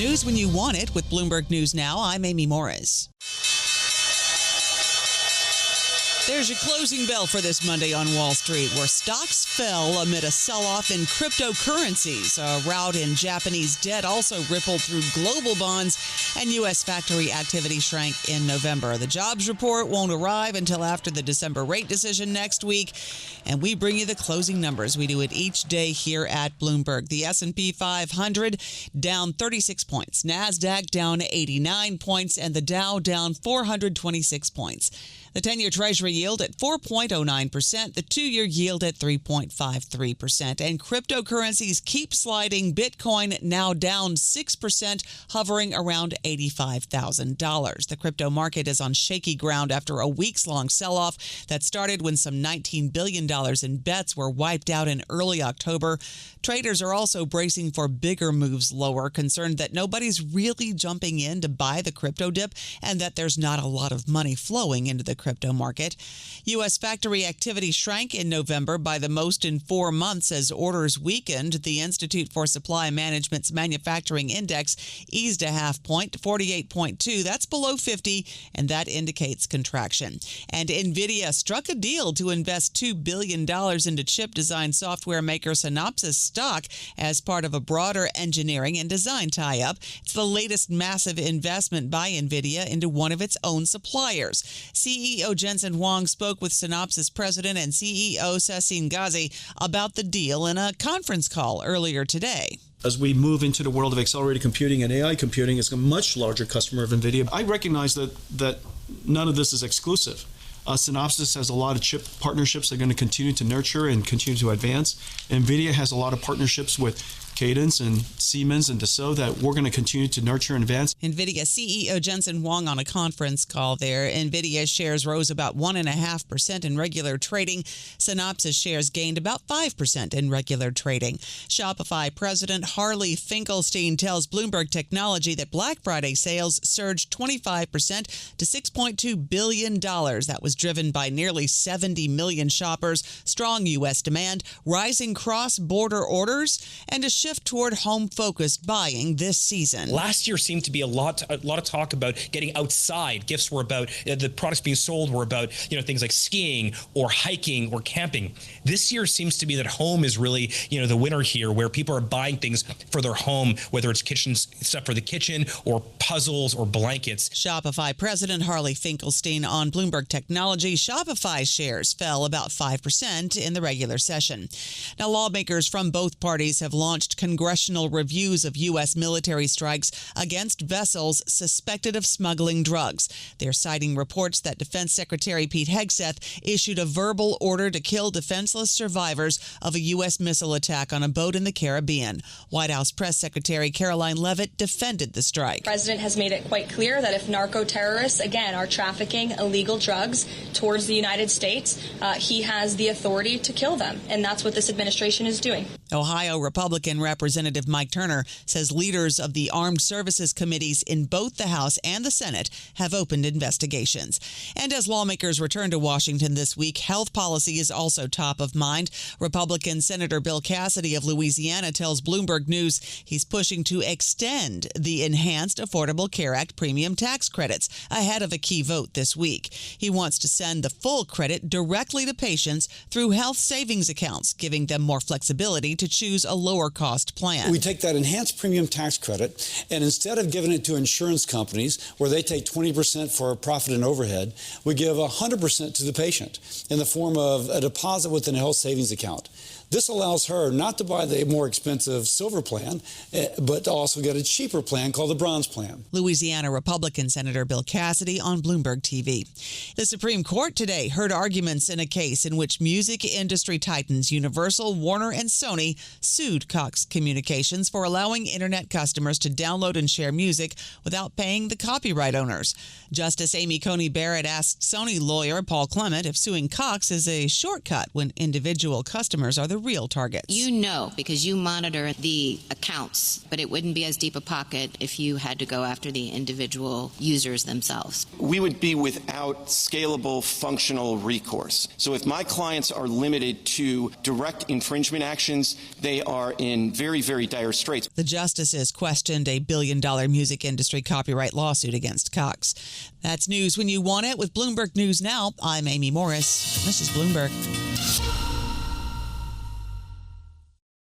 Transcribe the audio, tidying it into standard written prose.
News when you want it with Bloomberg News Now. I'm Amy Morris. There's your closing bell for this Monday on Wall Street, where stocks fell amid a sell-off in cryptocurrencies. A rout in Japanese debt also rippled through global bonds, and U.S. factory activity shrank in November. The jobs report won't arrive until after the December rate decision next week, and we bring you the closing numbers. We do it each day here at Bloomberg. The S&P 500 down 36 points, NASDAQ down 89 points, and the Dow down 426 points. The 10-year Treasury yield at 4.09%, the 2-year yield at 3.53%. And cryptocurrencies keep sliding. Bitcoin now down 6%, hovering around $85,000. The crypto market is on shaky ground after a weeks-long sell-off that started when some $19 billion in bets were wiped out in early October. Traders are also bracing for bigger moves lower, concerned that nobody's really jumping in to buy the crypto dip and that there's not a lot of money flowing into the crypto market. U.S. factory activity shrank in November by the most in 4 months as orders weakened. The Institute for Supply Management's manufacturing index eased a half point to 48.2. That's below 50, and that indicates contraction. And Nvidia struck a deal to invest $2 billion into chip design software maker Synopsys stock as part of a broader engineering and design tie-up. It's the latest massive investment by Nvidia into one of its own suppliers. CEO Jensen Huang spoke with Synopsys president and CEO Sassine Ghazi about the deal in a conference call earlier today. As we move into the world of accelerated computing and AI computing, it's a much larger customer of Nvidia. I recognize that none of this is exclusive. Synopsys has a lot of chip partnerships they're going to continue to nurture and continue to advance. NVIDIA has a lot of partnerships with Cadence and Siemens and Dassault that we're going to continue to nurture and advance. NVIDIA CEO Jensen Huang on a conference call there. NVIDIA shares rose about 1.5% in regular trading. Synopsys shares gained about 5% in regular trading. Shopify president Harley Finkelstein tells Bloomberg Technology that Black Friday sales surged 25% to $6.2 billion. That was driven by nearly 70 million shoppers, strong U.S. demand, rising cross-border orders, and a shift toward home-focused buying this season. Last year seemed to be a lot of talk about getting outside. Gifts were about, the products being sold were about, things like skiing or hiking or camping. This year seems to be that home is really, the winner here, where people are buying things for their home, whether it's kitchen stuff for the kitchen or puzzles or blankets. Shopify president Harley Finkelstein on Bloomberg Technology. Shopify shares fell about 5% in the regular session. Now, lawmakers from both parties have launched congressional reviews of U.S. military strikes against vessels suspected of smuggling drugs. They're citing reports that Defense Secretary Pete Hegseth issued a verbal order to kill defenseless survivors of a U.S. missile attack on a boat in the Caribbean. White House Press Secretary Caroline Leavitt defended the strike. The president has made it quite clear that if narco terrorists, again, are trafficking illegal drugs towards the United States, he has the authority to kill them. And that's what this administration is doing. Ohio Republican Representative Mike Turner says leaders of the Armed Services Committees in both the House and the Senate have opened investigations. And as lawmakers return to Washington this week, health policy is also top of mind. Republican Senator Bill Cassidy of Louisiana tells Bloomberg News he's pushing to extend the Enhanced Affordable Care Act premium tax credits ahead of a key vote this week. He wants to send the full credit directly to patients through health savings accounts, giving them more flexibility to choose a lower-cost plan. We take that enhanced premium tax credit, and instead of giving it to insurance companies where they take 20% for profit and overhead, we give 100% to the patient in the form of a deposit within a health savings account. This allows her not to buy the more expensive silver plan, but to also get a cheaper plan called the bronze plan. Louisiana Republican Senator Bill Cassidy on Bloomberg TV. The Supreme Court today heard arguments in a case in which music industry titans Universal, Warner, and Sony sued Cox Communications for allowing Internet customers to download and share music without paying the copyright owners. Justice Amy Coney Barrett asked Sony lawyer Paul Clement if suing Cox is a shortcut when individual customers are the real targets. You know, because you monitor the accounts, but it wouldn't be as deep a pocket if you had to go after the individual users themselves. We would be without scalable functional recourse. So if my clients are limited to direct infringement actions, they are in very, very dire straits. The justices questioned a billion-dollar music industry copyright lawsuit against Cox. That's news when you want it with Bloomberg News Now. I'm Amy Morris. This is Bloomberg.